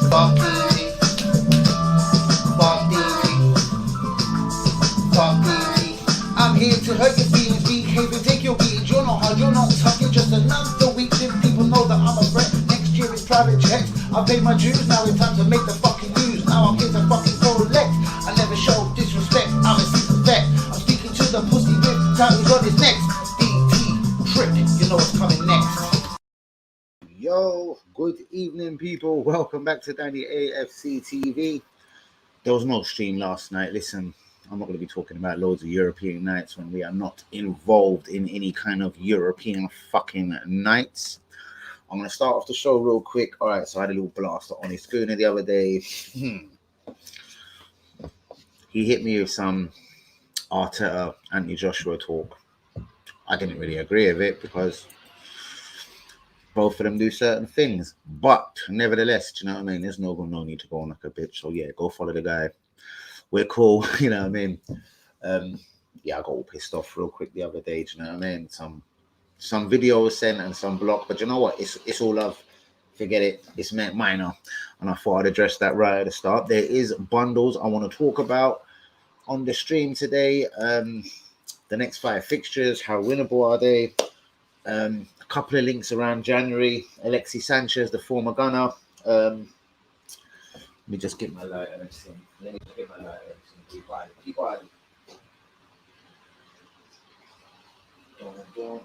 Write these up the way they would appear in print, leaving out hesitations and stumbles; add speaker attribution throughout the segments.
Speaker 1: Fuck easy. Fuck easy. Fuck easy. I'm here to hurt your feelings, behave and take your beatings. You're not hard, you're not tough, you're just another weak link. People know that I'm a threat. Next year it's private checks. I pay my dues, now it's time to make the fucking news. Now I'm here to fucking collect. I never show disrespect, I'm a seasoned vet. I'm speaking to the pussy with titles on his neck. DT Trip, you know what's coming next.
Speaker 2: Yo, good evening, people. Welcome back to Danny AFC TV. There was no stream last night. Listen, I'm not going to be talking about loads of European nights when we are not involved in any kind of European fucking nights. I'm going to start off the show real quick. All right, so I had a little blast on his schooner the other day. He hit me with some Arteta anti-Joshua talk. I didn't really agree with it because both of them do certain things, but nevertheless, do you know what I mean? There's no need to go on like a bitch. So yeah, go follow the guy. We're cool, you know what I mean? Yeah, I got all pissed off real quick the other day. Do you know what I mean? Some video was sent and some block, but you know what? It's all love. Forget it. It's minor, and I thought I'd address that right at the start. There is bundles I want to talk about on the stream today. The next 5 fixtures, how winnable are they? A couple of links around January. Alexis Sanchez, the former gunner. Let me just get my lighter and see. Let me just get my lighter and see. Keep quiet. Oh my God.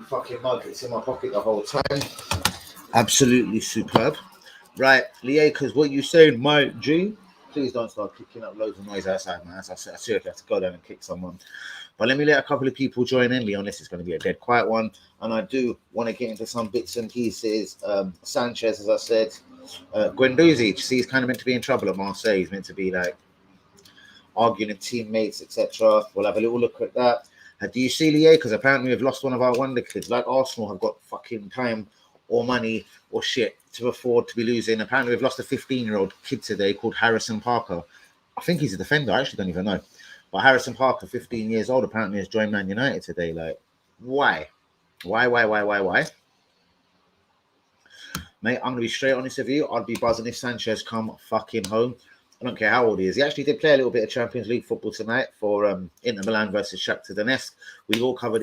Speaker 2: Fucking mug. It's in my pocket the whole time. Absolutely superb. Right, Liakers, what you saying, my G? Please don't start kicking up loads of noise outside, man. I seriously have to go down and kick someone. But let me let a couple of people join in, Leon. This is going to be a dead quiet one. And I do want to get into some bits and pieces. Sanchez, as I said. Guendouzi, see, he's kind of meant to be in trouble at Marseille. He's meant to be like arguing with teammates, etc. We'll have a little look at that. Do you see Lié? Because apparently we've lost one of our wonder kids. Like Arsenal have got fucking time or money or shit to afford to be losing. Apparently we've lost a 15-year-old kid today called Harrison Parker. I think he's a defender. I actually don't even know. But Harrison Parker, 15 years old, apparently has joined Man United today. Like, why? Why? Mate, I'm going to be straight honest with you. I'd be buzzing if Sanchez come fucking home. I don't care how old he is. He actually did play a little bit of Champions League football tonight for Inter Milan versus Shakhtar Donetsk. We will cover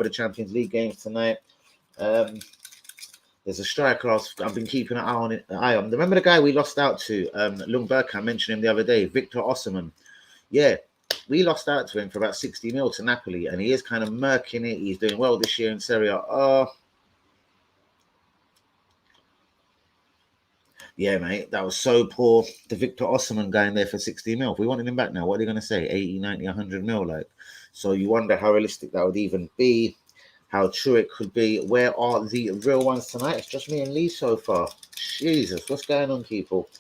Speaker 2: the Champions League games tonight. There's a striker I've been keeping an eye on. Remember the guy we lost out to, Lung Berkan, I mentioned him the other day, Victor Osimhen. Yeah, we lost out to him for about 60 mil to Napoli, and he is kind of murking it. He's doing well this year in Serie A. Yeah, mate, that was so poor. The Victor Osimhen going there for 60 mil. If we wanted him back now, what are they going to say? 80, 90, 100 mil? Like, so you wonder how realistic that would even be. How true it could be. Where are the real ones tonight? It's just me and Lee so far. Jesus, what's going on, people?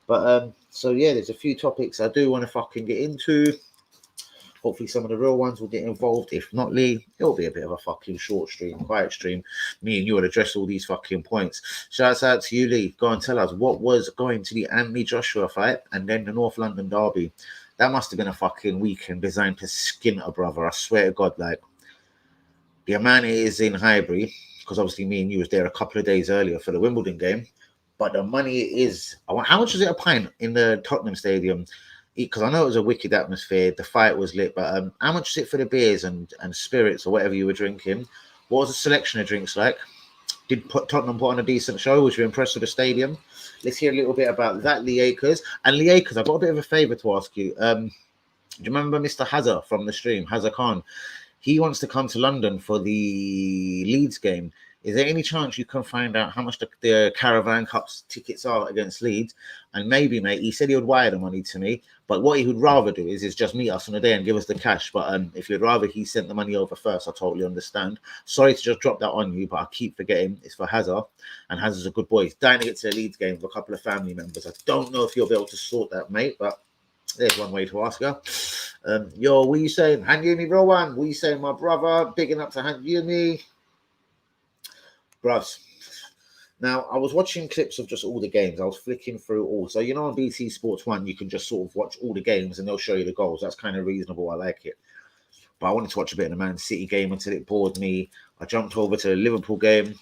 Speaker 2: But so yeah, there's a few topics I do want to fucking get into. Hopefully some of the real ones will get involved. If not, Lee, it'll be a bit of a fucking short stream, quiet stream. Me and you will address all these fucking points. Shouts out to you, Lee. Go and tell us what was going to the Anthony Joshua fight and then the North London derby. That must have been a fucking weekend designed to skin a brother. I swear to God, like, the amount it is in Highbury, because obviously me and you was there a couple of days earlier for the Wimbledon game, but the money is, how much is it a pint in the Tottenham Stadium? Because I know it was a wicked atmosphere, the fight was lit, but how much is it for the beers and spirits or whatever you were drinking? What was the selection of drinks like? Did Tottenham put on a decent show? Was you impressed with the stadium? Let's hear a little bit about that, Lee Akers. And Lee Akers, I've got a bit of a favour to ask you. Do you remember Mr. Hazard from the stream, Hazard Khan? He wants to come to London for the Leeds game. Is there any chance you can find out how much the Caravan Cups tickets are against Leeds? And maybe, mate, he said he would wire the money to me, but what he would rather do is just meet us on the day and give us the cash. But if you'd rather he sent the money over first, I totally understand. Sorry to just drop that on you, but I keep forgetting it's for Hazard, and Hazard's a good boy. He's dying to get to the Leeds game with a couple of family members. I don't know if you'll be able to sort that, mate, but there's one way to ask her. Yo, what are you saying? Hand you me, real one. What are you saying, my brother? Bigging up to Hand you me. Bruvs. Now, I was watching clips of just all the games. I was flicking through all. So, you know, on BT Sports 1, you can just sort of watch all the games and they'll show you the goals. That's kind of reasonable. I like it. but I wanted to watch a bit of the Man City game until it bored me. I jumped over to the Liverpool game.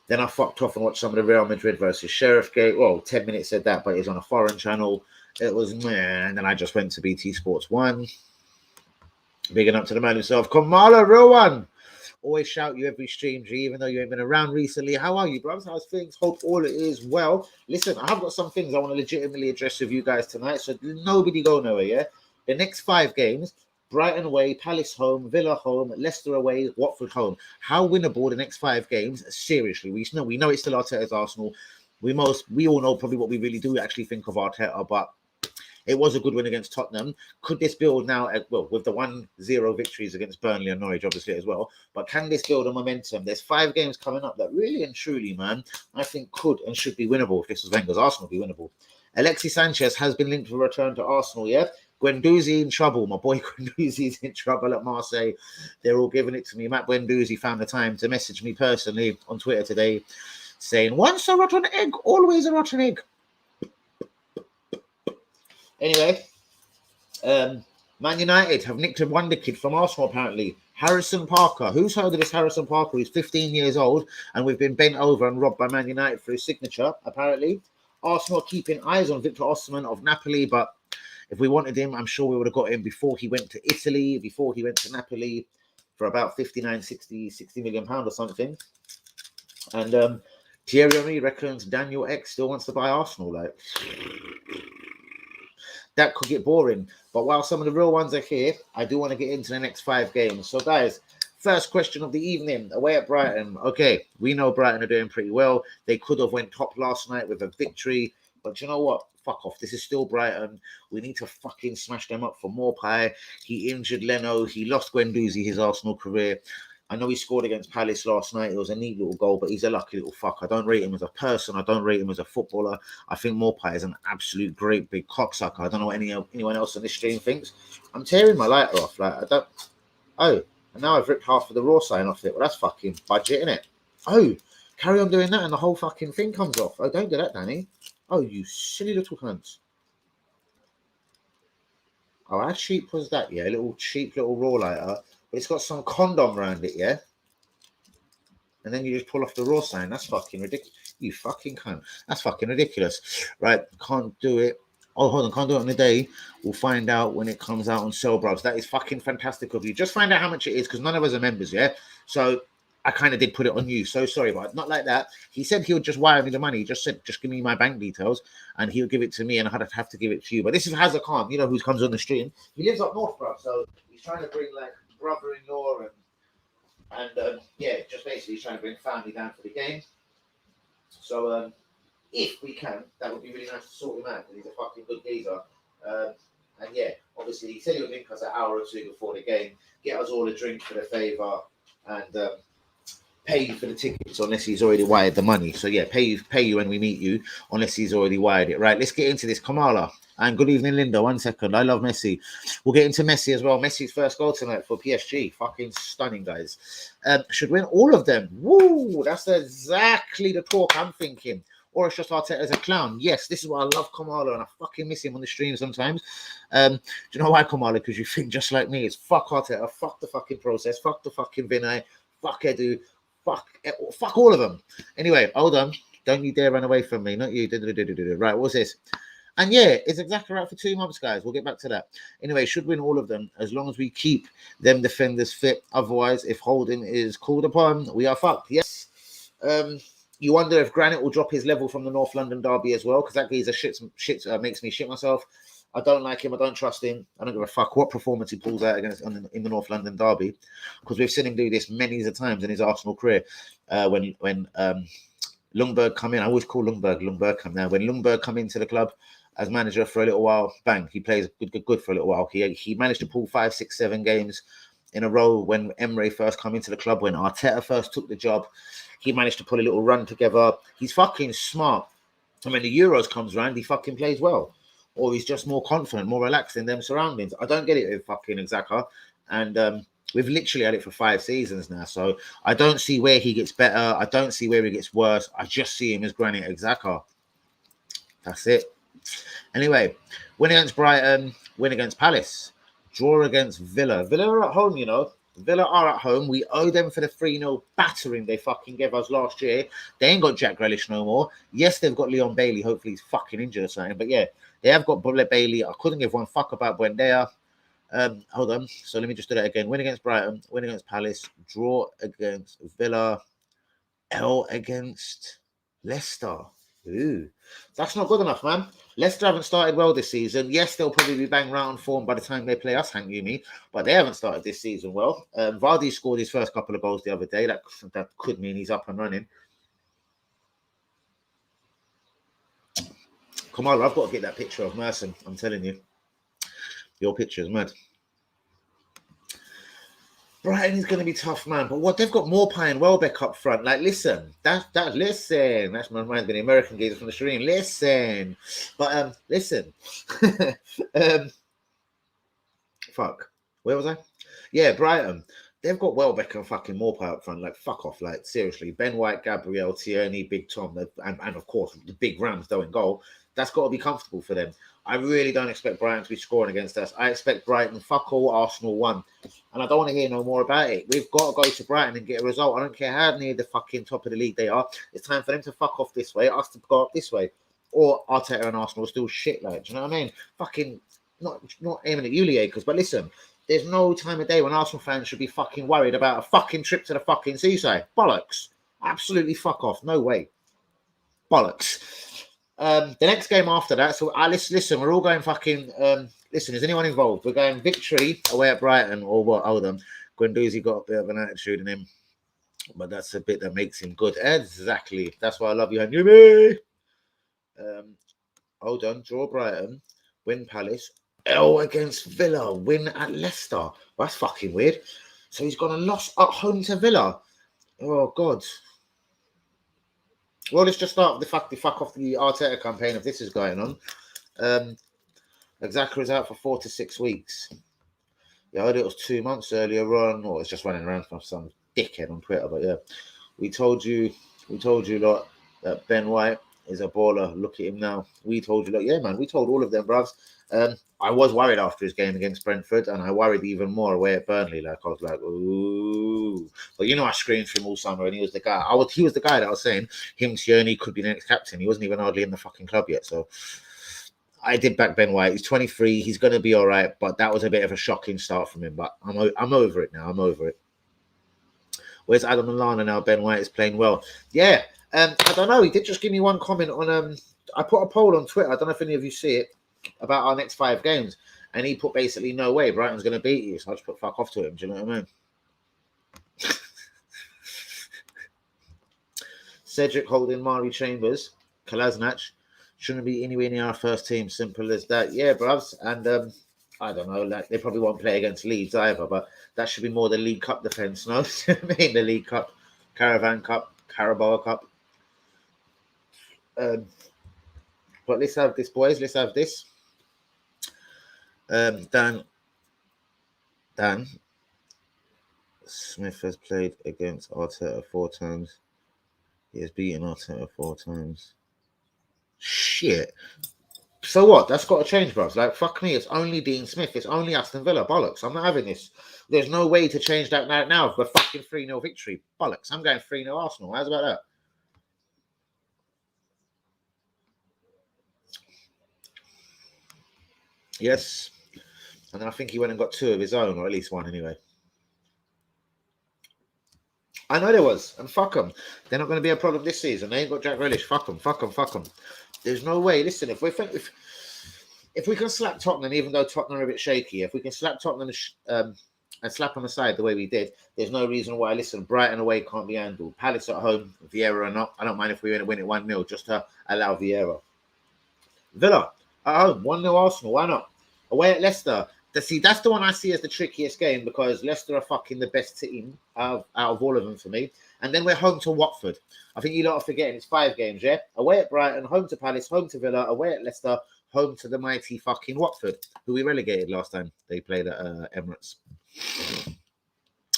Speaker 2: Then I fucked off and watched some of the Real Madrid versus Sheriff game. Well, 10 minutes said that, but it was on a foreign channel. It was meh. And then I just went to BT Sports 1. Bigging up to the man himself, Kamala, real one. Always shout you every stream, G, even though you ain't been around recently. How are you, bros? How's things? Hope all it is well. Listen, I have got some things I want to legitimately address with you guys tonight, so nobody go nowhere, yeah? The next 5 games, Brighton away, Palace home, Villa home, Leicester away, Watford home. How winnable the next 5 games? Seriously, we know it's still Arteta's Arsenal. We all know probably what we really do actually think of Arteta, but it was a good win against Tottenham. Could this build now, with the 1-0 victories against Burnley and Norwich, obviously, as well, but can this build a momentum? There's 5 games coming up that really and truly, man, I think could and should be winnable. If this was Wenger's Arsenal, be winnable. Alexis Sanchez has been linked for a return to Arsenal, yeah? Guendouzi in trouble. My boy Guendouzi's in trouble at Marseille. They're all giving it to me. Matt Guendouzi found the time to message me personally on Twitter today saying, once a rotten egg, always a rotten egg. Anyway, Man United have nicked a wonder kid from Arsenal, apparently. Harrison Parker. Who's heard of this Harrison Parker? He's 15 years old, and we've been bent over and robbed by Man United for his signature, apparently. Arsenal are keeping eyes on Victor Osimhen of Napoli, but if we wanted him, I'm sure we would have got him before he went to Italy, before he went to Napoli for about 60 million pounds or something. And Thierry Henry reckons Daniel X still wants to buy Arsenal. Like, that could get boring. But while some of the real ones are here, I do want to get into the next 5 games. So, guys, first question of the evening, away at Brighton. Okay, we know Brighton are doing pretty well. They could have went top last night with a victory. But you know what? Fuck off. This is still Brighton. We need to fucking smash them up for more pie. He injured Leno. He lost Guendouzi, his Arsenal career. I know he scored against Palace last night. It was a neat little goal, but he's a lucky little fuck. I don't rate him as a person. I don't rate him as a footballer. I think Maupay is an absolute great big cocksucker. I don't know what anyone else on this stream thinks. I'm tearing my lighter off. Like, I don't. Oh, and now I've ripped half of the raw sign off it. Well, that's fucking budget, innit? Oh, carry on doing that and the whole fucking thing comes off. Oh, don't do that, Danny. Oh, you silly little cunts. Oh, how cheap was that? Yeah, a little cheap little raw lighter. But it's got some condom around it, yeah? And then you just pull off the raw sign. That's fucking ridiculous. You fucking cunt. That's fucking ridiculous. Right, can't do it. Oh, hold on, can't do it on the day. We'll find out when it comes out on sale, bros. That is fucking fantastic of you. Just find out how much it is, because none of us are members, yeah? So I kind of did put it on you. So sorry, but not like that. He said he would just wire me the money. He just said, just give me my bank details, and he'll give it to me, and I'd have to give it to you. But this is Hazza Khan, you know, who comes on the stream. He lives up north, bro. So he's trying to bring, like, brother-in-law and yeah, just basically trying to bring family down for the game. So if we can, that would be really nice to sort him out, because he's a fucking good geezer. And yeah, obviously he said he would link us an hour or 2 before the game, get us all a drink for the favour, and pay you for the tickets unless he's already wired the money. So yeah, pay you when we meet you unless he's already wired it. Right, let's get into this. Kamala. And good evening, Linda. 1 second. I love Messi. We'll get into Messi as well. Messi's first goal tonight for PSG. Fucking stunning, guys. Should win all of them. Woo! That's exactly the talk I'm thinking. Or it's just Arteta as a clown. Yes, this is why I love Kamala, and I fucking miss him on the stream sometimes. Do you know why, Kamala? Because you think just like me. It's fuck Arteta, fuck the fucking process, fuck the fucking Vinay, fuck Edu, fuck all of them. Anyway, hold on. Don't you dare run away from me. Not you. Right, what's this? And yeah, it's exactly right for 2 months, guys. We'll get back to that. Anyway, should win all of them as long as we keep them defenders fit. Otherwise, if holding is called upon, we are fucked. Yes. You wonder if Granit will drop his level from the North London derby as well, because that geezer shit makes me shit myself. I don't like him. I don't trust him. I don't give a fuck what performance he pulls out against in the North London derby, because we've seen him do this many times in his Arsenal career. When Ljungberg come in, I always call Ljungberg come now. When Ljungberg come into the club as manager for a little while, bang, he plays good for a little while. He managed to pull 5, 6, 7 games in a row when Emre first come into the club, when Arteta first took the job. He managed to put a little run together. He's fucking smart. And when the Euros comes around, he fucking plays well. Or he's just more confident, more relaxed in them surroundings. I don't get it with fucking Xhaka. And we've literally had it for 5 seasons now. So I don't see where he gets better. I don't see where he gets worse. I just see him as Granit Xhaka. That's it. Anyway, win against Brighton, win against Palace. Draw against Villa. Villa are at home, you know. Villa are at home. We owe them for the 3-0 battering they fucking gave us last year. They ain't got Jack Grealish no more. Yes, they've got Leon Bailey. Hopefully he's fucking injured or something. But yeah, they have got Bullet Bailey. I couldn't give one fuck about Buendia. Hold on. So let me just do that again. Win against Brighton. Win against Palace. Draw against Villa. L against Leicester. Ooh, that's not good enough, man. Leicester haven't started well this season. Yes, they'll probably be bang round form by the time they play us, Hank Yumi, but they haven't started this season well. Vardy scored his first couple of goals the other day. That could mean he's up and running. Kamala, I've got to get that picture of Merson. I'm telling you, your picture is mad. Brighton is going to be tough, man. But what they've got Maupay and Welbeck up front. Like, listen, that's my reminds me of the American geezer from the Shireen. Listen, but listen, fuck. Where was I? Yeah, Brighton. They've got Welbeck and fucking Maupay up front. Like, fuck off. Like, seriously, Ben White, Gabriel, Tierney, Big Tom, and of course the big Ramsdale in goal. That's got to be comfortable for them. I really don't expect Brighton to be scoring against us. I expect Brighton, fuck all, Arsenal 1. And I don't want to hear no more about it. We've got to go to Brighton and get a result. I don't care how near the fucking top of the league they are. It's time for them to fuck off this way, us to go up this way. Or Arteta and Arsenal are still shit, like, do you know what I mean? Fucking, not aiming at you, Liakers, but listen, there's no time of day when Arsenal fans should be fucking worried about a fucking trip to the fucking seaside. Bollocks. Absolutely fuck off. No way. Bollocks. The next game after that, so listen, we're all going fucking, listen, is anyone involved? We're going Victory away at Brighton, or what? Hold on. Guendouzi got a bit of an attitude in him, but that's a bit that makes him good. Exactly. That's why I love you, Hanumi. Hold on. Draw Brighton, win Palace, L against Villa, win at Leicester. Well, that's fucking weird. So he's got a loss at home to Villa. Oh, God. Well, let's just start with the fuck off the Arteta campaign if this is going on. Xhaka is out for 4 to 6 weeks. Yeah, I heard it was 2 months earlier on, or it's just running around from some dickhead on Twitter. But yeah, we told you lot that Ben White is a baller. Look at him now. We told you, yeah, man, we told all of them, bruvs. I was worried after his game against Brentford, and I worried even more away at Burnley. Like, I was like, ooh. But you know, I screamed for him all summer, and he was the guy. He was the guy that I was saying him, Tierney could be the next captain. He wasn't even hardly in the fucking club yet. So I did back Ben White. He's 23. He's going to be all right. But that was a bit of a shocking start from him. But I'm over it now. I'm over it. Where's Adam Lallana now? Ben White is playing well. Yeah. I don't know. He did just give me one comment on. I put a poll on Twitter. I don't know if any of you see it, about our next 5 games, and he put basically no way Brighton's going to beat you. So I just put fuck off to him. Do you know what I mean? Cedric Holding, Mari Chambers, Kolasinac shouldn't be anywhere near our first team. Simple as that. Yeah, bruvs. And I don't know, like, they probably won't play against Leeds either, but that should be more the League Cup defence, no? I mean, the League Cup, Caravan Cup, Carabao Cup. But let's have this, boys. Let's have this. Dan Smith has played against Arteta 4 times. He has beaten Arteta 4 times. Shit. So what? That's got to change, bros. Like, fuck me. It's only Dean Smith. It's only Aston Villa. Bollocks. I'm not having this. There's no way to change that now. We're fucking 3-0 victory. Bollocks. I'm going 3-0 Arsenal. How's about that? Yes. And then I think he went and got 2 of his own, or at least 1 anyway. I know there was. And fuck them. They're not going to be a problem this season. They ain't got Jack Grealish. Fuck them. There's no way. Listen, if we can slap Tottenham, even though Tottenham are a bit shaky, if we can slap Tottenham and slap them aside the way we did, there's no reason why. Listen, Brighton away can't be handled. Palace at home, Vieira or not. I don't mind if we win it 1-0 just to allow Vieira. Villa at home, 1-0 Arsenal. Why not? Away at Leicester. That's the one I see as the trickiest game, because Leicester are fucking the best team out of all of them for me. And then we're home to Watford. I think you lot are forgetting it's 5 games, yeah? Away at Brighton, home to Palace, home to Villa, away at Leicester, home to the mighty fucking Watford, who we relegated last time they played at Emirates.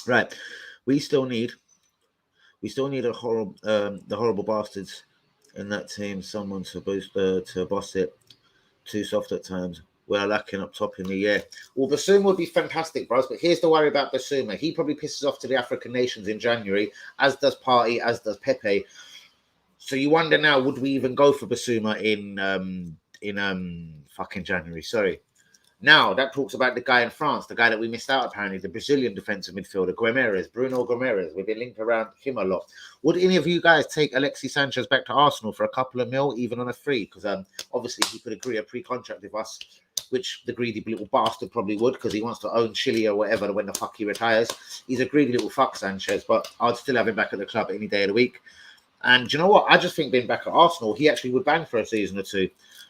Speaker 2: Right. We still need the horrible bastards in that team, someone to boss it. Too soft at times. we're lacking up top in the year. Well, Basuma would be fantastic, bros. But here's the worry about Basuma. He probably pisses off to the African nations in January, as does Partey, as does Pepe. So you wonder now, would we even go for Basuma in fucking January? Sorry. Now that talks about the guy in France, the guy that we missed out apparently, the Brazilian defensive midfielder, Bruno Guimaraes. We've been linked around him a lot. Would any of you guys take Alexis Sanchez back to Arsenal for a couple of mil, even on a free? Because obviously he could agree a pre-contract with us, which the greedy little bastard probably would, because he wants to own Chile or whatever when the fuck he retires. He's a greedy little fuck, Sanchez, but I'd still have him back at the club any day of the week. And do you know what? I just think being back at Arsenal, he actually would bang for a season or two.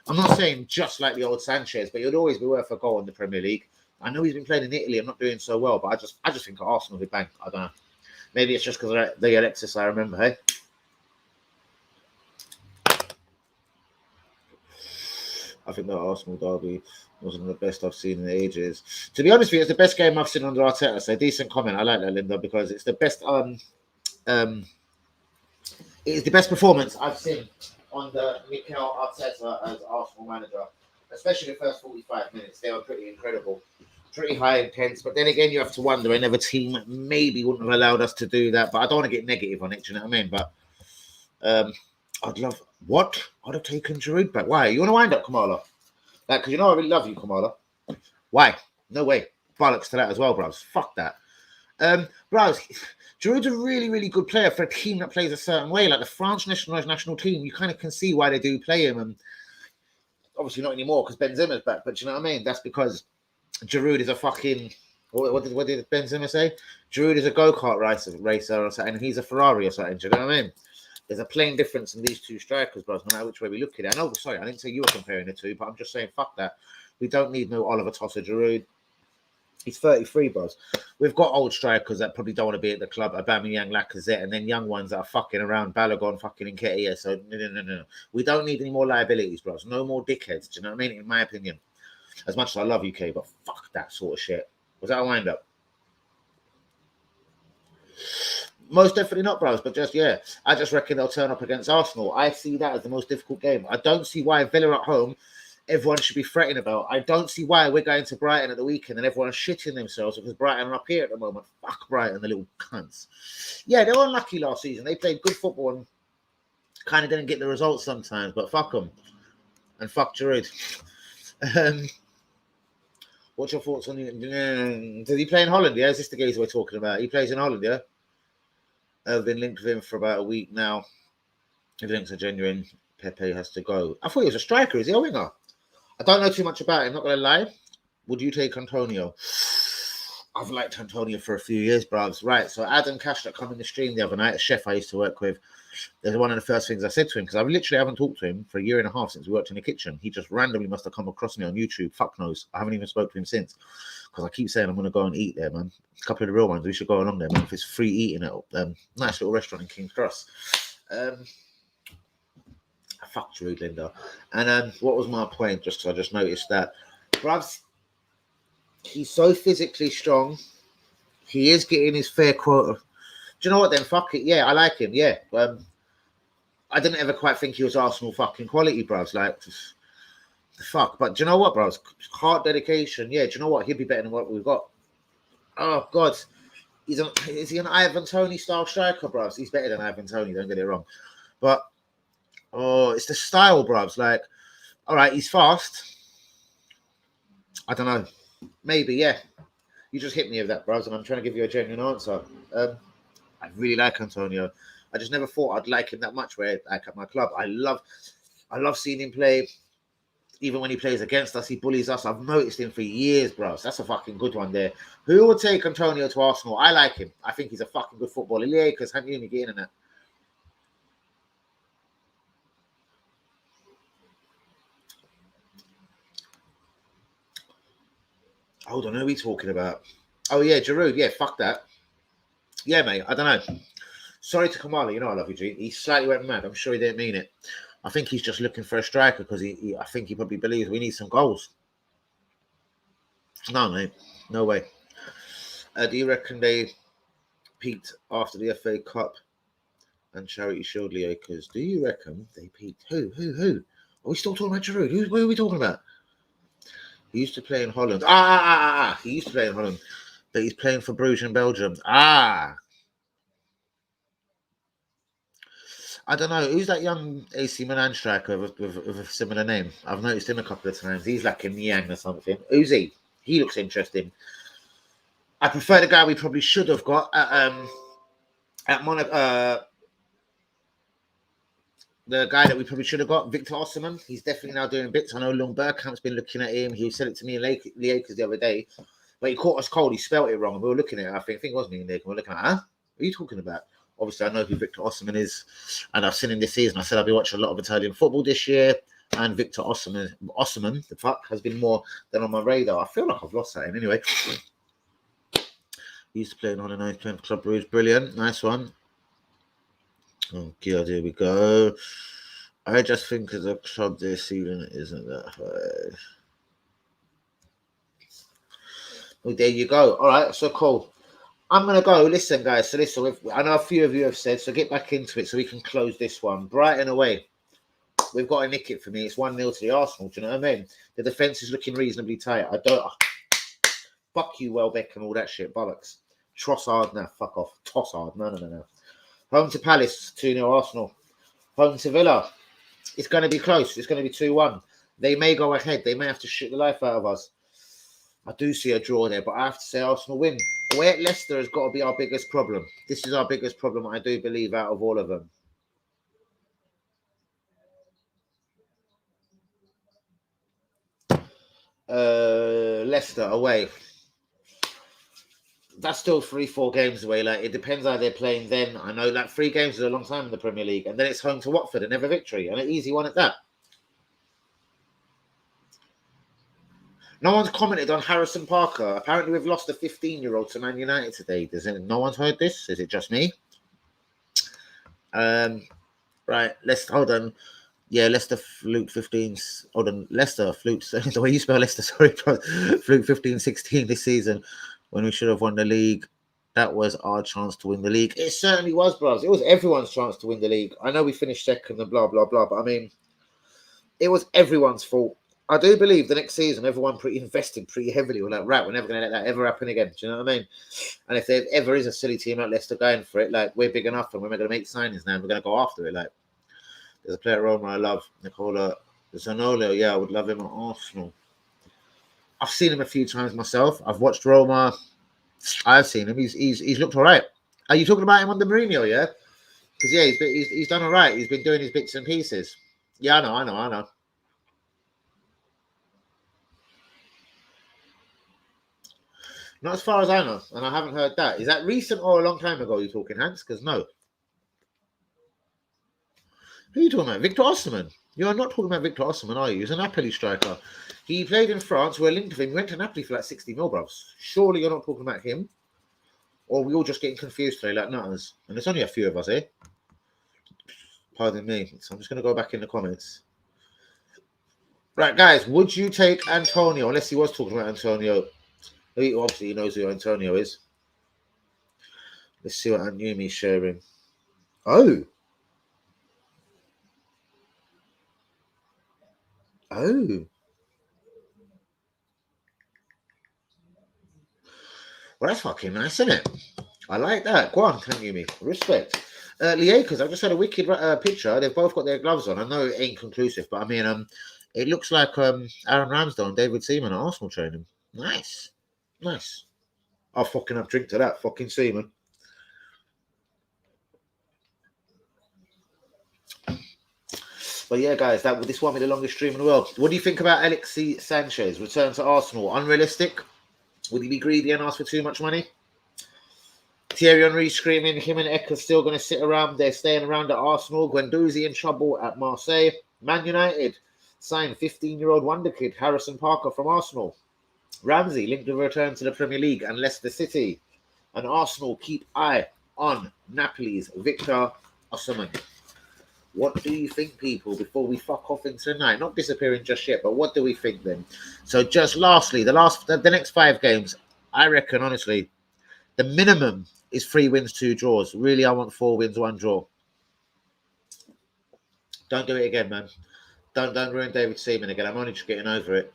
Speaker 2: I'm not saying just like the old Sanchez, but he'd always be worth a goal in the Premier League. I know he's been playing in Italy and not doing so well, but I just think at Arsenal he'd bang. I don't know. Maybe it's just because of the Alexis I remember, hey? I think that Arsenal derby wasn't the best I've seen in ages. To be honest with you, it's the best game I've seen under Arteta. So decent comment. I like that, Linda, because it's the best it is the best performance I've seen under Mikel Arteta as Arsenal manager, especially the first 45 minutes. They were pretty incredible, pretty high intense. But then again, you have to wonder, another team maybe wouldn't have allowed us to do that. But I don't want to get negative on it, do you know what I mean? But I'd love, what? I'd have taken Giroud back. Why? You want to wind up, Kamala? Like, because you know I really love you, Kamala. Why? No way. Bollocks to that as well, bros. Fuck that. Bros, Giroud's a really, really good player for a team that plays a certain way. Like the French national team, you kind of can see why they do play him. And obviously not anymore because Benzema's back. But you know what I mean? That's because Giroud is a fucking... What did Benzema say? Giroud is a go-kart racer or something. And he's a Ferrari or something. Do you know what I mean? There's a plain difference in these two strikers, bros, no matter which way we look at it. I know, sorry, I didn't say you were comparing the two, but I'm just saying, fuck that. We don't need no Oliver Tossa Giroud. He's 33, bros. We've got old strikers that probably don't want to be at the club, Aubameyang, Lacazette, and then young ones that are fucking around, Balogun, fucking Nketiah. So, no. We don't need any more liabilities, bros. No more dickheads. Do you know what I mean? In my opinion. As much as I love UK, but fuck that sort of shit. Was that a wind-up? Most definitely not, bros, but just, yeah, I just reckon they'll turn up against Arsenal. I see that as the most difficult game. I don't see why Villa at home, everyone should be fretting about. I don't see why we're going to Brighton at the weekend and everyone's shitting themselves because Brighton are up here at the moment. Fuck Brighton, the little cunts. Yeah, they were unlucky last season. They played good football and kind of didn't get the results sometimes, but fuck them. And fuck Giroud. What's your thoughts on the... Did he play in Holland? Yeah, is this the geezer we're talking about? He plays in Holland, yeah? I've been linked with him for about a week now. If links are genuine, Pepe has to go. I thought he was a striker. Is he a winger? I don't know too much about him, not going to lie. Would you take Antonio? I've liked Antonio for a few years, bros. Right, so Adam Cash that come in the stream the other night, a chef I used to work with, there's one of the first things I said to him, because I literally haven't talked to him for a year and a half since we worked in the kitchen. He just randomly must have come across me on YouTube. Fuck knows. I haven't even spoke to him since, because I keep saying I'm going to go and eat there, man. A couple of the real ones, we should go along there, man. If it's free eating at nice little restaurant in King's Cross. Fuck Giroud, Linda. And what was my point? Just I just noticed that, bruv, he's so physically strong. He is getting his fair quota. Do you know what then? Fuck it. Yeah, I like him. Yeah. I didn't ever quite think he was Arsenal fucking quality, bruv. Like, fuck. But do you know what, bruv? Heart dedication. Yeah, do you know what? He'd be better than what we've got. Oh, God. Is he an Ivan Toney style striker, bruv? He's better than Ivan Toney, don't get it wrong. But, oh, it's the style, bruv. Like, all right, he's fast. I don't know. Maybe, yeah. You just hit me with that, bros, and I'm trying to give you a genuine answer. I really like Antonio. I just never thought I'd like him that much. Where like at my club, I love seeing him play. Even when he plays against us, he bullies us. I've noticed him for years, bros. That's a fucking good one there. Who would take Antonio to Arsenal? I like him. I think he's a fucking good footballer. Yeah, because have you getting in that? Hold on, who are we talking about? Oh, yeah, Giroud. Yeah, fuck that. Yeah, mate, I don't know. Sorry to Kamala, you know I love you, G. He slightly went mad. I'm sure he didn't mean it. I think he's just looking for a striker because I think he probably believes we need some goals. No, mate. No way. Do you reckon they peaked after the FA Cup and Charity Shield, Leo? Because do you reckon they peaked? Who? Are we still talking about Giroud? Who are we talking about? He used to play in Holland. He used to play in Holland, but he's playing for Bruges in Belgium. I don't know. Who's that young AC Milan striker with a similar name? I've noticed him a couple of times. He's like a Niang or something. Who's he? He looks interesting. I prefer the guy we probably should have got at Monaco. The guy that we probably should have got, Victor Osimhen. He's definitely now doing bits. I know Long Bergkamp's been looking at him. He said it to me in Lakers the other day. But he caught us cold. He spelt it wrong. We were looking at it. I think it was me and Nick. We were looking at, what are you talking about? Obviously, I know who Victor Osimhen is, and I've seen him this season. I said I'll be watching a lot of Italian football this year, and Victor Osimhen, the fuck, has been more than on my radar. I feel like I've lost that in anyway. He used to play in Holland, he's playing for Club Brugge. Brilliant, nice one. Oh god, here we go. I just think as a club this season isn't that high. Well, there you go. All right, so cool. I'm going to go. Listen, guys. So listen, I know a few of you have said, so get back into it so we can close this one. Brighton away. We've got to nick it for me. It's 1-0 to the Arsenal. Do you know what I mean? The defence is looking reasonably tight. Fuck you, Welbeck, and all that shit. Bollocks. Trossard. Nah, fuck off. Tossard. No. Home to Palace. 2-0 Arsenal. Home to Villa. It's going to be close. It's going to be 2-1. They may go ahead. They may have to shit the life out of us. I do see a draw there, but I have to say Arsenal win. Away at Leicester has got to be our biggest problem. This is our biggest problem, I do believe, out of all of them. Leicester away. That's still 3-4 games away. Like, it depends how they're playing then. I know that 3 games is a long time in the Premier League. And then it's home to Watford, another victory. And an easy one at that. No one's commented on Harrison Parker. Apparently, we've lost a 15-year-old to Man United today. No one's heard this? Is it just me? Right. Let's hold on. Yeah, Leicester fluke 15. Hold on. Leicester fluke. The way you spell Leicester, sorry, fluke 15-16 this season when we should have won the league. That was our chance to win the league. It certainly was, bros. It was everyone's chance to win the league. I know we finished second and blah blah blah, but I mean, it was everyone's fault. I do believe the next season, everyone invested pretty heavily. We're like, right, we're never going to let that ever happen again. Do you know what I mean? And if there ever is a silly team like Leicester going for it, like, we're big enough and we're going to make signings now and we're going to go after it. Like, there's a player at Roma I love, Nicola Zaniolo. Yeah, I would love him at Arsenal. I've seen him a few times myself. I've watched Roma. I've seen him. He's looked all right. Are you talking about him under Mourinho, yeah? Because, yeah, he's done all right. He's been doing his bits and pieces. Yeah, I know. Not as far as I know, and I haven't heard that. Is that recent or a long time ago you're talking, Hans? Because no. Who are you talking about? Victor Osimhen. You're not talking about Victor Osimhen, are you? He's a Napoli striker. He played in France. We're linked to him. He went to Napoli for like 60 mil, bros. Surely you're not talking about him? Or we all just getting confused today like nutters? And there's only a few of us here. Pardon me. So I'm just going to go back in the comments. Right, guys. Would you take Antonio? Unless he was talking about Antonio. Obviously, he knows who Antonio is. Let's see what Anyumi's sharing. Oh. Well, that's fucking nice, isn't it? I like that. Go on, Anyumi. Respect. Liakers, I just had a wicked picture. They've both got their gloves on. I know it ain't conclusive, but I mean, it looks like Aaron Ramsdale and David Seaman at Arsenal training. Nice. I'll fucking have a drink to that, fucking Seaman. But yeah, guys, this won't be the longest stream in the world. What do you think about Alexis Sanchez return to Arsenal? Unrealistic? Would he be greedy and ask for too much money? Thierry Henry screaming him and Eka still going to sit around. They're staying around at Arsenal. Guendouzi in trouble at Marseille. Man United signed 15-year-old wonder kid Harrison Parker from Arsenal. Ramsey linked to return to the Premier League and Leicester City. And Arsenal keep eye on Napoli's Victor Osimhen. What do you think, people, before we fuck off into the night? Not disappearing just yet, but what do we think then? So just lastly, the next 5 games, I reckon, honestly, the minimum is 3 wins, 2 draws. Really, I want 4 wins, 1 draw. Don't do it again, man. Don't ruin David Seaman again. I'm only just getting over it.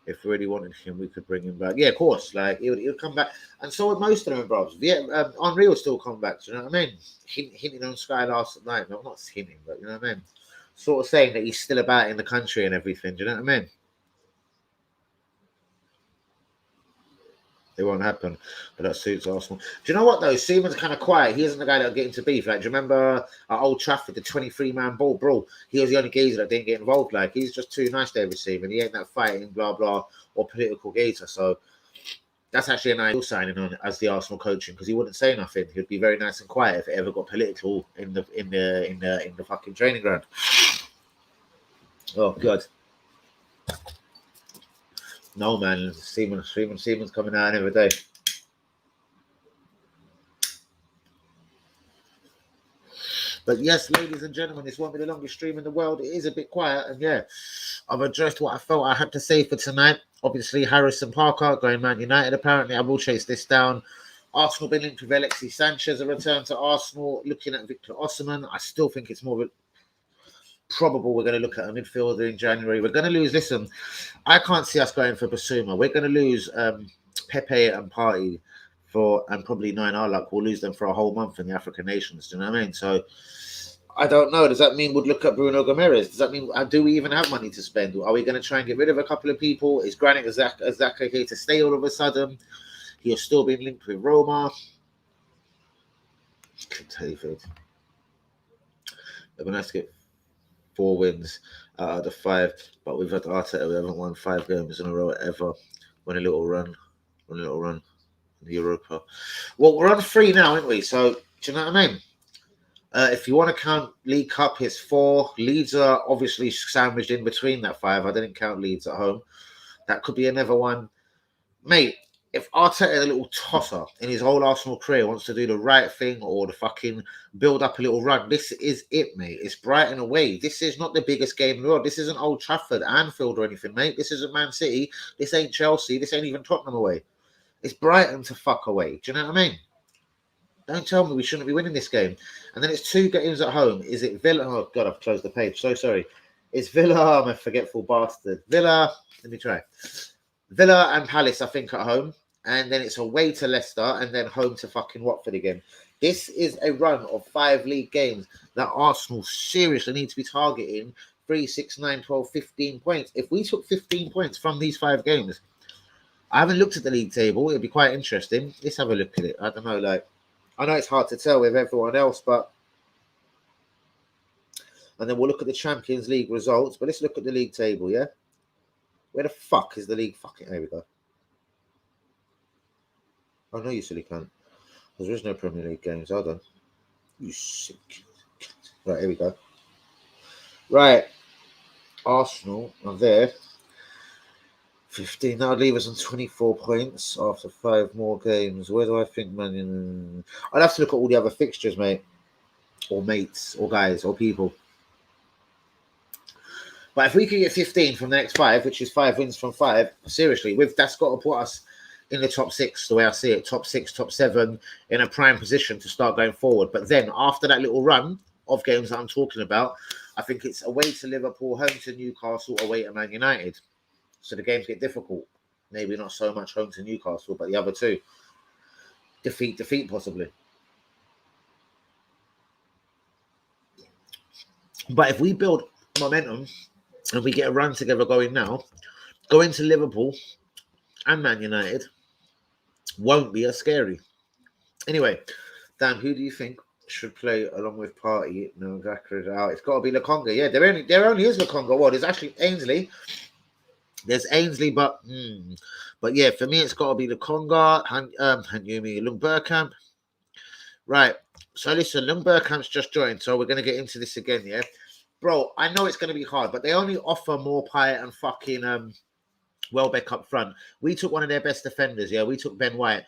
Speaker 2: If we really wanted him, we could bring him back. Yeah, of course. Like he would come back, and so would most of them, bro. Henry will still come back. Do you know what I mean? Hinting on Sky last night. No, not hinting, but you know what I mean. Sort of saying that he's still about in the country and everything. Do you know what I mean? It won't happen, but that suits Arsenal. Do you know what though? Seaman's kind of quiet. He isn't the guy that'll get into beef. Like, do you remember at Old Trafford, the 23-man ball brawl? He was the only geezer that didn't get involved. Like, he's just too nice there, Seaman. He ain't that fighting, blah blah, or political geezer. So that's actually an ideal signing on as the Arsenal coaching, because he wouldn't say nothing. He'd be very nice and quiet if it ever got political in the fucking training ground. Oh God. No, man, Seaman's coming out every day. But yes, ladies and gentlemen, this won't be the longest stream in the world. It is a bit quiet, and yeah, I've addressed what I felt I had to say for tonight. Obviously, Harrison Parker going Man United. Apparently, I will chase this down. Arsenal been linked with Alexis Sanchez, a return to Arsenal. Looking at Victor Osimhen, I still think it's more probable we're going to look at a midfielder in January. We're going to lose. Listen, I can't see us going for Basuma. We're going to lose Pepe and Partey and probably Nine Luck. We'll lose them for a whole month in the African nations. Do you know what I mean? So I don't know. Does that mean we'd look at Bruno Gomes? Does that mean do we even have money to spend? Are we going to try and get rid of a couple of people? Is Granit Xhaka okay to stay all of a sudden? He's still been linked with Roma. David. They're going to have to get 4 wins out of the 5, but we've had Arteta. We haven't won 5 games in a row ever. Won a little run in the Europa. Well, we're on 3 now, aren't we? So do you know what I mean? If you want to count League Cup, it's 4. Leeds are obviously sandwiched in between that 5. I didn't count Leeds at home. That could be another one, mate. If Arteta, a little tosser in his whole Arsenal career, wants to do the right thing or the fucking build up a little run, this is it, mate. It's Brighton away. This is not the biggest game in the world. This isn't Old Trafford, Anfield or anything, mate. This isn't Man City. This ain't Chelsea. This ain't even Tottenham away. It's Brighton to fuck away. Do you know what I mean? Don't tell me we shouldn't be winning this game. And then it's 2 games at home. Is it Villa? Oh, God, I've closed the page. So sorry. It's Villa. I'm a forgetful bastard. Villa. Let me try. Villa and Palace, I think, at home. And then it's away to Leicester and then home to fucking Watford again. This is a run of 5 league games that Arsenal seriously need to be targeting 3, 6, 9, 12, 15 points. If we took 15 points from these 5 games, I haven't looked at the league table. It'd be quite interesting. Let's have a look at it. I don't know, I know it's hard to tell with everyone else, but... And then we'll look at the Champions League results, but let's look at the league table, yeah? Where the fuck is the league fucking... There we go. Oh, no, you silly cunt. There is no Premier League games. Hold on. You sick cunt. Right, here we go. Right. Arsenal are there. 15. That would leave us on 24 points after 5 more games. Where do I think, man? I'd have to look at all the other fixtures, mate. Or mates, or guys, or people. But if we can get 15 from the next 5, which is 5 wins from 5, seriously, that's got to put us in the top 6, the way I see it, top 6, top 7, in a prime position to start going forward. But then after that little run of games that I'm talking about, I think it's away to Liverpool, home to Newcastle, away to Man United. So the games get difficult. Maybe not so much home to Newcastle, but the other 2. Defeat possibly. But if we build momentum and we get a run together going now, going to Liverpool and Man United won't be as scary. Anyway, Dan, who do you think should play along with Partey? No, Xhaka out. It's got to be Lokonga. Yeah, there only is Lokonga. Well, there's actually Ainsley. There's Ainsley, but yeah, for me, it's got to be Lokonga, Hanyumi, Lung Bergkamp. Right. So listen, Lung Bergkamp's just joined, so we're going to get into this again, yeah? Bro, I know it's going to be hard, but they only offer more Payet and fucking Welbeck up front. We took one of their best defenders, yeah? We took Ben White.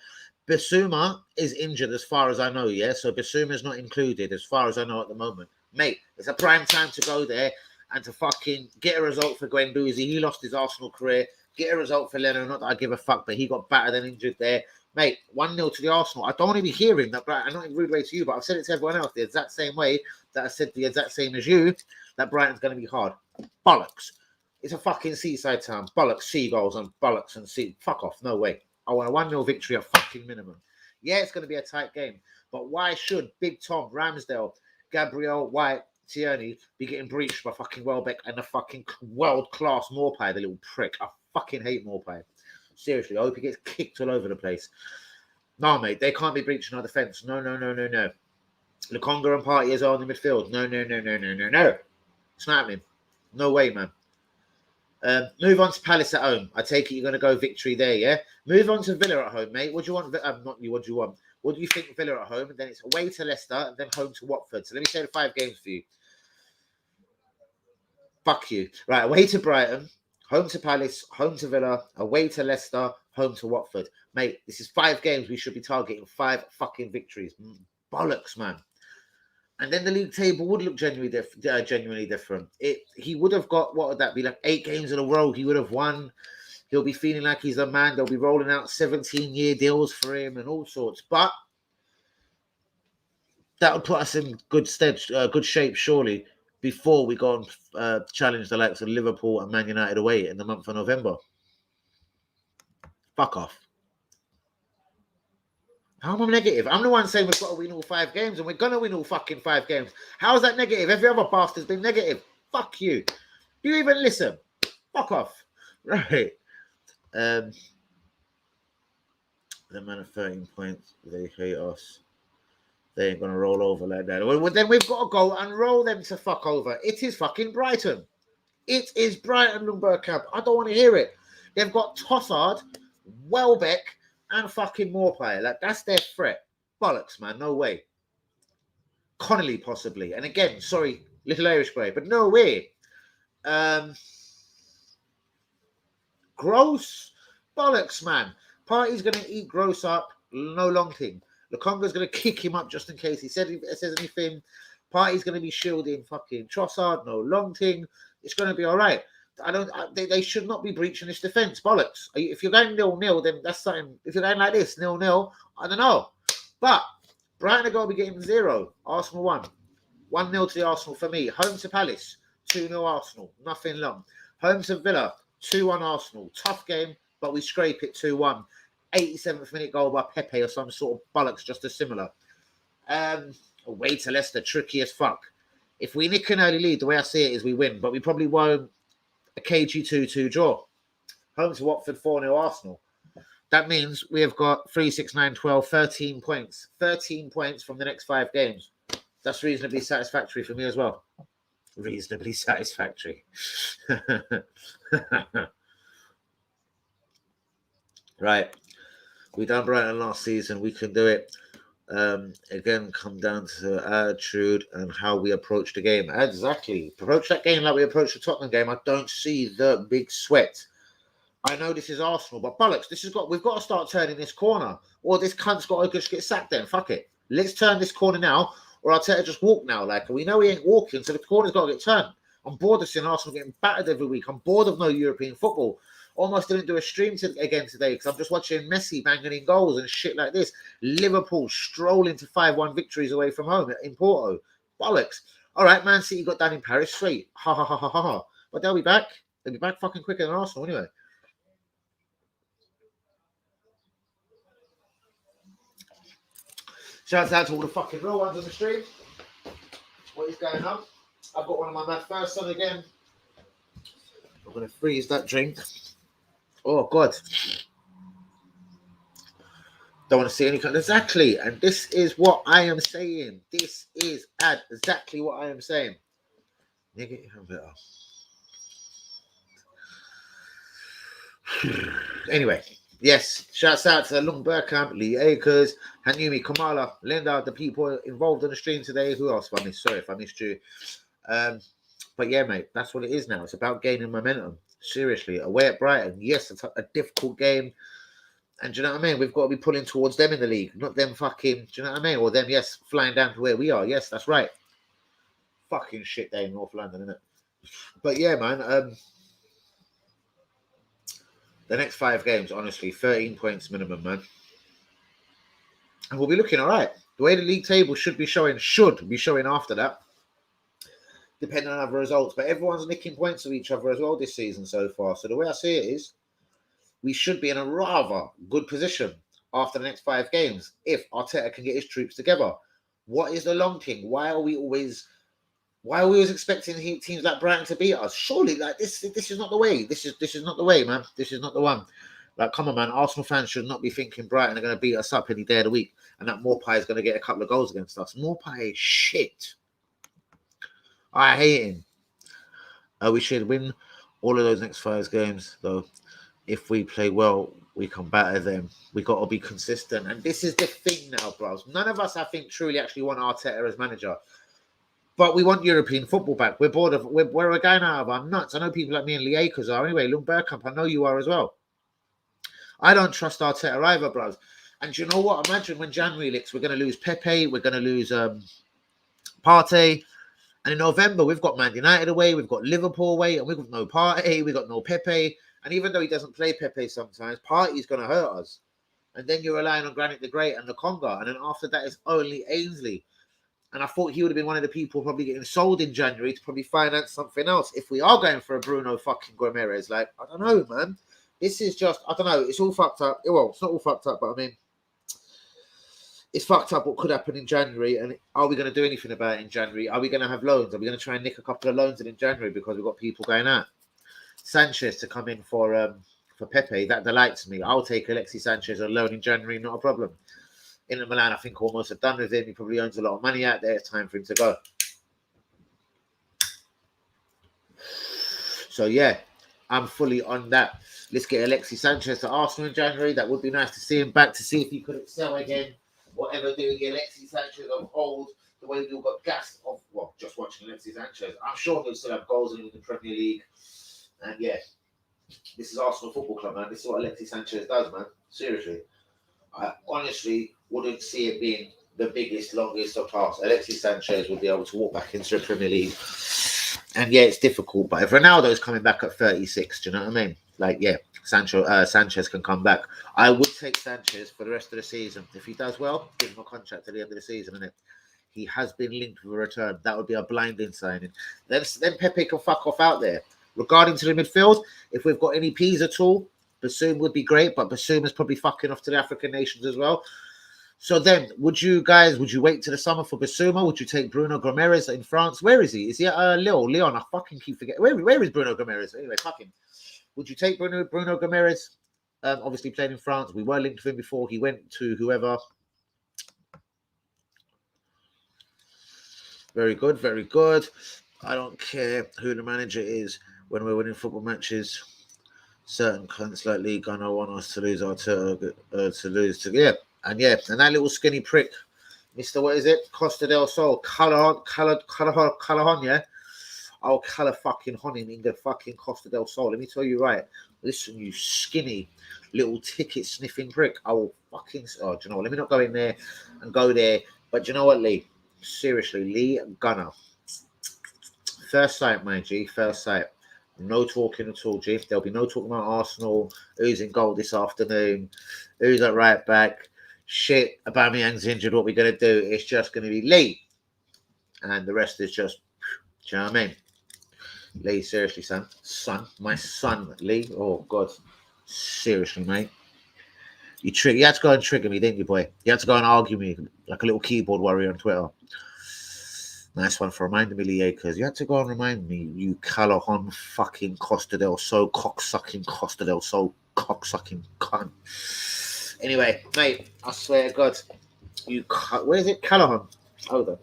Speaker 2: Basuma is injured as far as I know, yeah? So Basuma's not included as far as I know at the moment. Mate, it's a prime time to go there and to fucking get a result for Guendouzi. He lost his Arsenal career. Get a result for Leno. Not that I give a fuck, but he got battered and injured there. Mate, 1-0 to the Arsenal. I don't want to be hearing that, I'm not in a rude way to you, but I've said it to everyone else the exact same way that I said the exact same as you, that Brighton's going to be hard. Bollocks. It's a fucking seaside town. Bollocks, seagulls, and bollocks and sea. Fuck off. No way. I want a 1-0 victory at fucking minimum. Yeah, it's going to be a tight game. But why should Big Tom, Ramsdale, Gabriel, White, Tierney be getting breached by fucking Welbeck and the fucking world-class Maupay, the little prick? I fucking hate Maupay. Seriously, I hope he gets kicked all over the place. No, mate, they can't be breaching our defence. No. Lukonga and Partey as well in the midfield. No. It's not happening. No way, man. Move on to Palace at home. I take it you're going to go victory there, yeah? Move on to Villa at home, mate. What do you want? Not you, what do you want? What do you think Villa at home? And then it's away to Leicester and then home to Watford. So let me say the 5 games for you. Fuck you. Right, away to Brighton, home to Palace, home to Villa, away to Leicester, home to Watford. Mate, this is 5 games we should be targeting 5 fucking victories. Bollocks, man. And then the league table would look genuinely different. He would have got, what would that be, like 8 games in a row he would have won. He'll be feeling like he's a man. They'll be rolling out 17-year deals for him and all sorts. But that would put us in good shape, surely, before we go and challenge the likes of Liverpool and Man United away in the month of November. Fuck off. How am I negative? I'm the one saying we've got to win all 5 games and we're going to win all fucking 5 games. How is that negative? Every other bastard's been negative. Fuck you. Do you even listen? Fuck off. Right. The man of 13 points. They hate us. They ain't going to roll over like that. Well, then we've got to go and roll them to fuck over. It is fucking Brighton. It is Brighton and Bergkamp. I don't want to hear it. They've got Trossard, Welbeck, and fucking Maupay. Like, that's their threat. Bollocks, man. No way. Connolly, possibly. And again, sorry, little Irish boy, but no way. Gross. Bollocks, man. Partey's going to eat Gross up. No long thing. Lukonga's going to kick him up just in case he says anything. Partey's going to be shielding fucking Trossard. No long thing. It's going to be all right. They should not be breaching this defence. Bollocks. If you're going 0-0, then that's something. If you're going like this, 0-0, I don't know. But Brighton are going to be getting 0. Arsenal 1. 1-0 to the Arsenal for me. Home to Palace. 2-0 Arsenal. Nothing long. Home to Villa. 2-1 Arsenal. Tough game, but we scrape it 2-1. 87th minute goal by Pepe or some sort of bollocks just as similar. Away to Leicester. Tricky as fuck. If we nick an early lead, the way I see it is we win, but we probably won't. A KG 2-2 draw. Home to Watford, 4-0 Arsenal. That means we have got 3, 6, 9, 12, 13 points. 13 points from the next 5 games. That's reasonably satisfactory for me as well. Reasonably satisfactory. Right. We done Brighton last season. We can do it. Again, come down to attitude and how we approach the game. Exactly. Approach that game like we approach the Tottenham game. I don't see the big sweat. I know this is Arsenal, but bollocks, we've got to start turning this corner. Or this cunt's got to just get sacked then. Fuck it. Let's turn this corner now, or Arteta just walk now. Like, we know he ain't walking, so the corner's got to get turned. I'm bored of seeing Arsenal getting battered every week. I'm bored of no European football. Almost didn't do a stream again today because I'm just watching Messi banging in goals and shit like this. Liverpool strolling to 5-1 victories away from home in Porto. Bollocks. All right, Man City got done in Paris. Sweet. Ha, ha, ha, ha, ha. But they'll be back. They'll be back fucking quicker than Arsenal anyway. Shouts out to all the fucking real ones on the stream. What is going on? I've got one of my Mad First on again. I'm going to freeze that drink. Oh, God. Don't want to see any kind. Exactly. And this is what I am saying. This is exactly what I am saying. Negative and better. Anyway, yes. Shouts out to Lung Bergkamp, Lee Akers, Hanumi Kamala, Linda, the people involved on the stream today. Who else have I missed? Sorry if I missed you. But yeah, mate, that's what it is now. It's about gaining momentum. Seriously, away at Brighton, yes, it's a difficult game. And do you know what I mean? We've got to be pulling towards them in the league, not them fucking, do you know what I mean? Or them, yes, flying down to where we are. Yes, that's right. Fucking shit day in North London, isn't it? But yeah, man, the next 5 games, honestly, 13 points minimum, man. And we'll be looking all right. The way the league table should be showing after that. depending on other results. But everyone's nicking points of each other as well this season so far. So the way I see it is, we should be in a rather good position after the next 5 games if Arteta can get his troops together. What is the long thing? Why are we always expecting teams like Brighton to beat us? Surely, like this is not the way. This is not the way, man. This is not the one. Like, come on, man. Arsenal fans should not be thinking Brighton are going to beat us up any day of the week and that Maupay is going to get a couple of goals against us. Maupay is shit. I hate him. We should win all of those next 5 games, though. If we play well, we can batter them. We got to be consistent. And this is the thing now, bros. None of us, I think, truly actually want Arteta as manager. But we want European football back. We're bored of we're going out of our nuts. I know people like me and Lee Akers are. Anyway, Lund Bergkamp, I know you are as well. I don't trust Arteta either, bros. And you know what? Imagine when January licks, we're going to lose Pepe, we're going to lose Partey. And in November, we've got Man United away, we've got Liverpool away, and we've got no Partey, we've got no Pepe. And even though he doesn't play Pepe sometimes, Partey's going to hurt us. And then you're relying on Granit the Great and the Conga. And then after that, it's only Ainsley. And I thought he would have been one of the people probably getting sold in January to probably finance something else. If we are going for a Bruno fucking Guimaraes, like, I don't know, man. This is just, I don't know. It's all fucked up. Well, it's not all fucked up, but I mean, it's fucked up what could happen in January. And are we going to do anything about it in January? Are we going to have loans? Are we going to try and nick a couple of loans in January because we've got people going out? Sanchez to come in for Pepe, that delights me. I'll take Alexis Sanchez on loan in January, not a problem. Inter Milan, I think, almost have done with him. He probably owns a lot of money out there. It's time for him to go. So, yeah, I'm fully on that. Let's get Alexis Sanchez to Arsenal in January. That would be nice to see him back, to see if he could excel again. Whatever doing Alexis Sanchez of old, the way we all got gassed off, well, just watching Alexis Sanchez. I'm sure he'll still have goals in the Premier League. And, yeah, this is Arsenal Football Club, man. This is what Alexis Sanchez does, man. Seriously. I honestly wouldn't see it being the biggest, longest of tasks. Alexis Sanchez would be able to walk back into the Premier League. And yeah, it's difficult. But if Ronaldo's coming back at 36, do you know what I mean? Like, yeah, Sanchez can come back. I would take Sanchez for the rest of the season. If he does well, give him a contract at the end of the season, innit? He has been linked with a return. That would be a blinding signing. Then Pepe can fuck off out there. Regarding to the midfield, if we've got any P's at all, Bassoum would be great, but Bassoum is probably fucking off to the African nations as well. So then, would you wait to the summer for Bassouma? Would you take Bruno Guimaraes in France? Where is he? Is he at Lyon? I fucking keep forgetting. Where is Bruno Guimaraes? Anyway, fuck him. Would you take Bruno Guimaraes? Obviously played in France. We were linked to him before. He went to whoever. Very good, very good. I don't care who the manager is when we're winning football matches. Certain cunts like Lee Gunner want us to lose our and that little skinny prick, Mr. What is it? Costa del Sol, Callahan, yeah? I'll Calla fucking Honin in the fucking Costa del Sol. Let me tell you right. Listen, you skinny little ticket sniffing prick. I will fucking, do you know what? Let me not go in there and go there. But do you know what, Lee? Seriously, Lee Gunner. First sight, my G, first sight. No talking at all, G. There'll be no talking about Arsenal, who's in goal this afternoon, who's at right back. Shit, Aubameyang's injured. What we're going to do? It's just going to be Lee. And the rest is just, do you know what I mean? Lee, seriously, my son, Lee. Oh, God. Seriously, mate. You had to go and trigger me, didn't you, boy? You had to go and argue me like a little keyboard warrior on Twitter. Nice one for reminding me, Lee Akers. You had to go and remind me, you Callahan fucking Costa del Sol, cocksucking Costa del Sol, cocksucking cunt. Anyway, mate, I swear to God, where is it? Callahan. Hold on.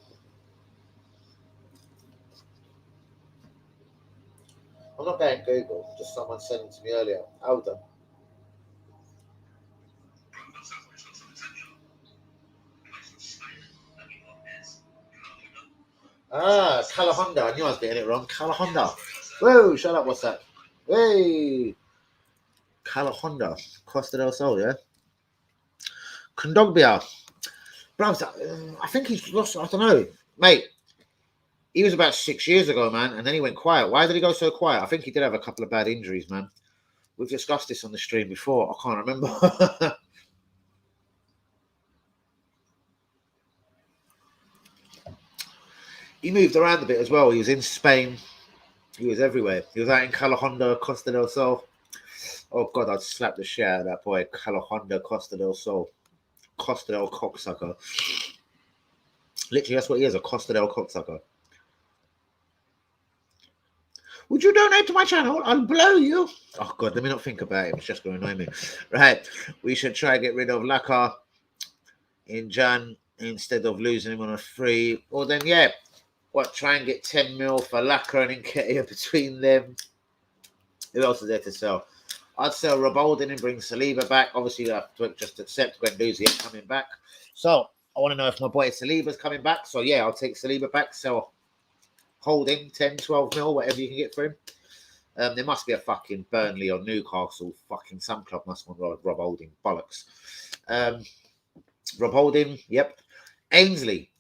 Speaker 2: I'm not going Google, just someone sent it to me earlier. Hold on. Calahonda. I knew I was getting it wrong. Calahonda. Whoa, shut up. What's that? Hey. Calahonda. Costa del Sol, yeah? Kondogbia. Bro, I think he's lost, I don't know. Mate, he was about 6 years ago, man, and then he went quiet. Why did he go so quiet? I think he did have a couple of bad injuries, man. We've discussed this on the stream before. I can't remember. He moved around a bit as well. He was in Spain. He was everywhere. He was out in Calahonda, Costa del Sol. Oh God, I'd slap the shit out of that boy. Calahonda, Costa del Sol. Costa del cocksucker. Literally, that's what he is, a Costa del cocksucker. Would you donate to my channel? I'll blow you. Oh God, let me not think about it. It's just going to annoy me. Right, we should try and get rid of Laka in Jan instead of losing him on a free. Or then, yeah, what? Try and get 10 mil for Laka and Nketiah between them. Who else is there to sell? I'd sell Roboldin and bring Saliba back. Obviously, you have to just accept Guendouzi ain't coming back. So I want to know if my boy Saliba's coming back. So yeah, I'll take Saliba back. Sell Holding 10, 12 mil, whatever you can get for him. There must be a fucking Burnley or Newcastle. Fucking some club must want Rob Holding. Bollocks. Rob Holding, yep. Ainsley,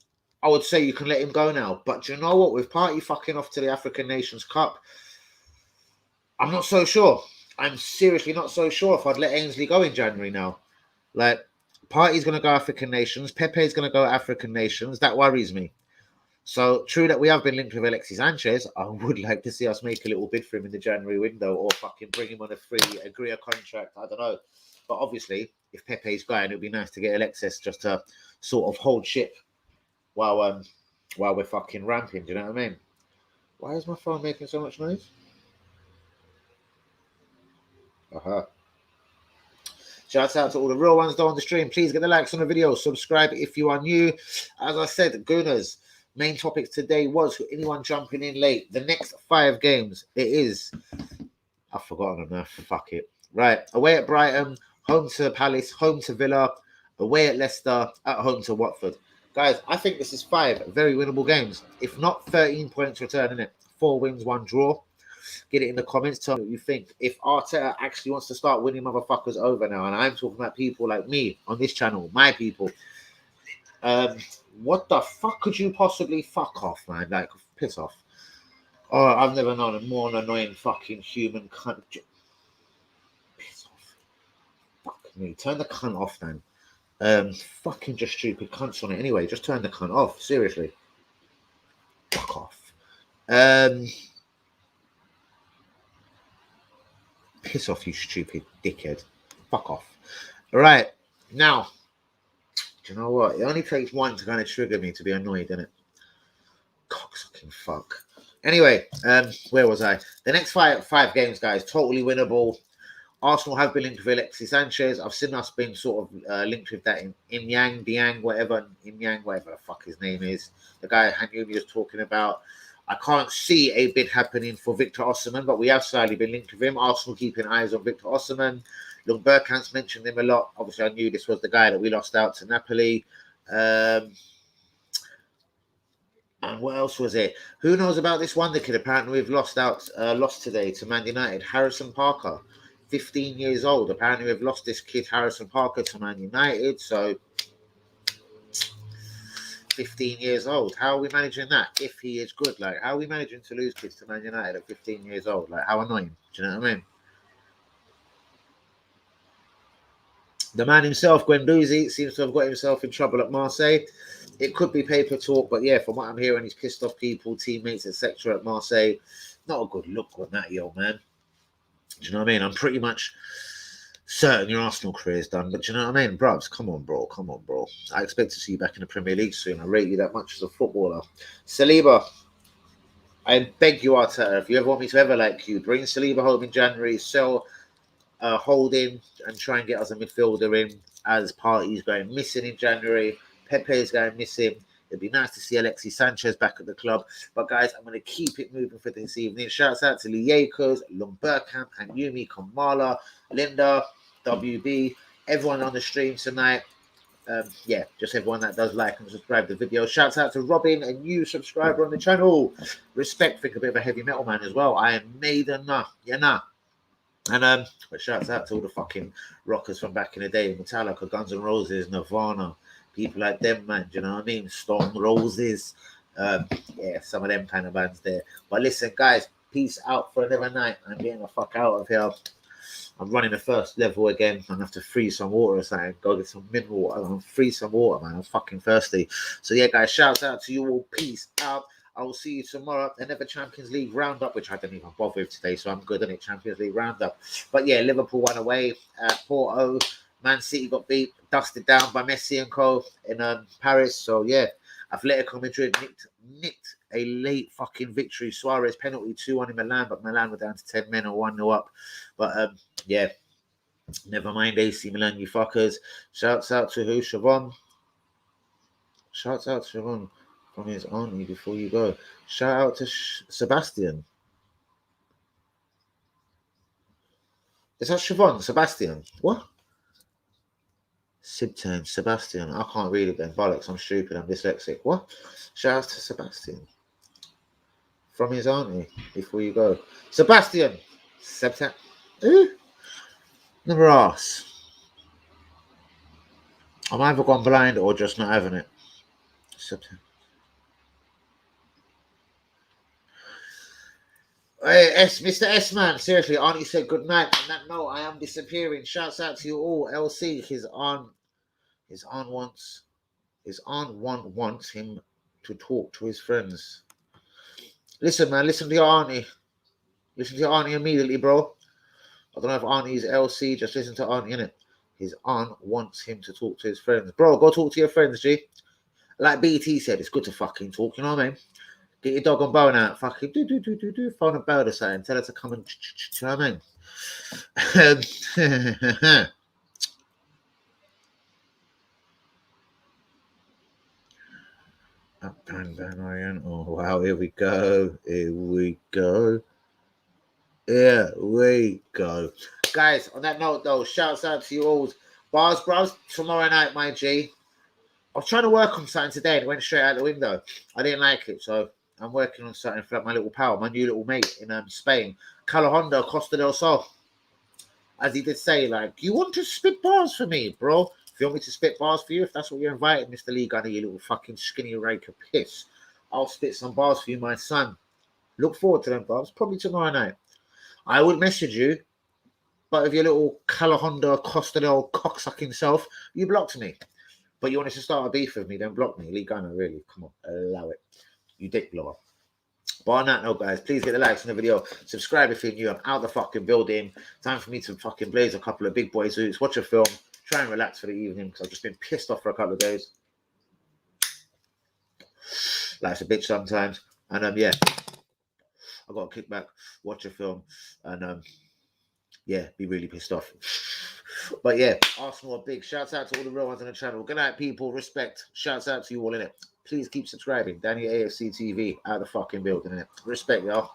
Speaker 2: I would say you can let him go now. But do you know what? With Partey fucking off to the African Nations Cup, I'm not so sure. I'm seriously not so sure if I'd let Ainsley go in January now. Like, Partey's going to go African Nations. Pepe's going to go African Nations. That worries me. So, true that we have been linked with Alexis Sanchez. I would like to see us make a little bid for him in the January window or fucking bring him on a free, agree a contract. I don't know. But obviously, if Pepe's going, it would be nice to get Alexis just to sort of hold ship while we're fucking ramping. Do you know what I mean? Why is my phone making so much noise? Shouts out to all the real ones down on the stream. Please get the likes on the video. Subscribe if you are new. As I said, Gooners, main topics today was anyone jumping in late. The next 5 games, it is. I've forgotten enough. Fuck it. Right. Away at Brighton, home to Palace, home to Villa, away at Leicester, at home to Watford. Guys, I think this is 5 very winnable games. If not 13 points return, innit? 4 wins, 1 draw. Get it in the comments. Tell me what you think. If Arteta actually wants to start winning motherfuckers over now, and I'm talking about people like me on this channel, my people, what the fuck could you possibly fuck off, man? Like, piss off. Oh, I've never known a more annoying fucking human cunt. Piss off. Fuck me. Turn the cunt off, then. Fucking just stupid cunts on it anyway. Just turn the cunt off. Seriously. Fuck off. Piss off, you stupid dickhead. Fuck off. All right. Now, do you know what? It only takes one to kind of trigger me to be annoyed, doesn't it? Cocksucking fuck. Anyway, where was I? The next five games, guys, totally winnable. Arsenal have been linked with Alexis Sanchez. I've seen us being sort of linked with that in Diang, whatever the fuck his name is. The guy Hanyumi was talking about. I can't see a bid happening for Victor Osimhen, but we have slightly been linked with him. Arsenal keeping eyes on Victor Osimhen. Look, Bergkamp's mentioned him a lot. Obviously, I knew this was the guy that we lost out to Napoli. And what else was it? Who knows about this wonder kid? Apparently, we've lost today to Man United. Harrison Parker, 15 years old. Apparently, we've lost this kid, Harrison Parker, to Man United. So, 15 years old. How are we managing that? If he is good, like, how are we managing to lose kids to Man United at 15 years old? Like, how annoying? Do you know what I mean? The man himself, Guendouzi, seems to have got himself in trouble at Marseille. It could be paper talk, but yeah, from what I'm hearing, he's pissed off people, teammates, etc. at Marseille. Not a good look on that, yo, man. Do you know what I mean? I'm pretty much certain your Arsenal career is done, but do you know what I mean? Bruvs, come on, bro. I expect to see you back in the Premier League soon. I rate you that much as a footballer. Saliba, I beg you, Arteta, if you ever want me to ever like you, bring Saliba home in January, sell Holding, and try and get us a midfielder in, as Partey's going missing in January. Pepe is going missing. It'd be nice to see Alexis Sanchez back at the club. But guys, I'm going to keep it moving for this evening. Shouts out to Liekos, Lung Bergkamp, and Yumi, Kamala, Linda, WB, everyone on the stream tonight. Yeah, just everyone that does like and subscribe to the video. Shouts out to Robin, a new subscriber on the channel. Respect, think a bit of a heavy metal man as well. I am Maiden, And but shouts out to all the fucking rockers from back in the day, Metallica, Guns N' Roses, Nirvana, people like them, man. Do you know what I mean? Stone Roses, yeah, some of them kind of bands there. But listen, guys, peace out for another night. I'm getting the fuck out of here. I'm running the first level again. I'm gonna have to freeze some water or something. Go get some mineral water. I'm gonna freeze some water, man. I'm fucking thirsty. So yeah, guys, shouts out to you all. Peace out. I will see you tomorrow. Another Champions League roundup, which I don't even bother with today, so I'm good on it. Champions League roundup. But yeah, Liverpool won away at Porto. Man City got beat, dusted down by Messi and co in Paris. So yeah, Atletico Madrid nicked a late fucking victory. Suarez penalty 2-1 in Milan, but Milan were down to 10 men or 1-0 up. But yeah, never mind AC Milan, you fuckers. Shouts out to who? Siobhan. Shouts out to Siobhan from his auntie before you go. Shout out to Sebastian. Is that Siobhan? Sebastian? What? Sibtain, Sebastian. I can't read it then. Bollocks, I'm stupid. I'm dyslexic. What? Shout out to Sebastian. From his auntie before you go. Sebastian. September. Never ask. I'm either gone blind or just not having it. September. Hey, Mr. S man, seriously, Auntie said good night. On that note, I am disappearing. Shouts out to you all. LC, his aunt wants him to talk to his friends. Listen, man, listen to your auntie. Listen to your auntie immediately, bro. I don't know if auntie is LC, just listen to auntie, innit? His aunt wants him to talk to his friends. Bro, go talk to your friends, G. Like BT said, it's good to fucking talk, you know what I mean? Get your dog and bone out, fucking do, phone a bell or something, tell her to come and, you know what I mean? Up and down, Iron. Oh, wow, here we go. Here we go. Guys, on that note, though, shouts out to you all. Bars, bros, tomorrow night, my G. I was trying to work on something today and it went straight out the window. I didn't like it, so I'm working on something for my little pal, my new little mate in Spain, Calahonda Costa del Sol. As he did say, like, you want to spit bars for me, bro? If you want me to spit bars for you, if that's what you're invited, Mr. Lee Gunner, you little fucking skinny rake of piss, I'll spit some bars for you, my son. Look forward to them bars, probably tomorrow night. I would message you, but if your little Calahonda Costa del cocksucking self, you blocked me. But you wanted to start a beef with me, then block me. Lee Gunner, really, come on, allow it. You dick blower. But on that note, guys, please get the likes on the video. Subscribe if you're new. I'm out the fucking building. Time for me to fucking blaze a couple of big boy suits, watch a film, try and relax for the evening because I've just been pissed off for a couple of days. Life's a bitch sometimes. And yeah, I got to kick back, watch a film, and yeah, be really pissed off. But yeah, Arsenal are big. Shouts out to all the real ones on the channel. Good night, people. Respect. Shouts out to you all in it. Please keep subscribing. Danny AFC TV out of the fucking building, innit? Respect, y'all.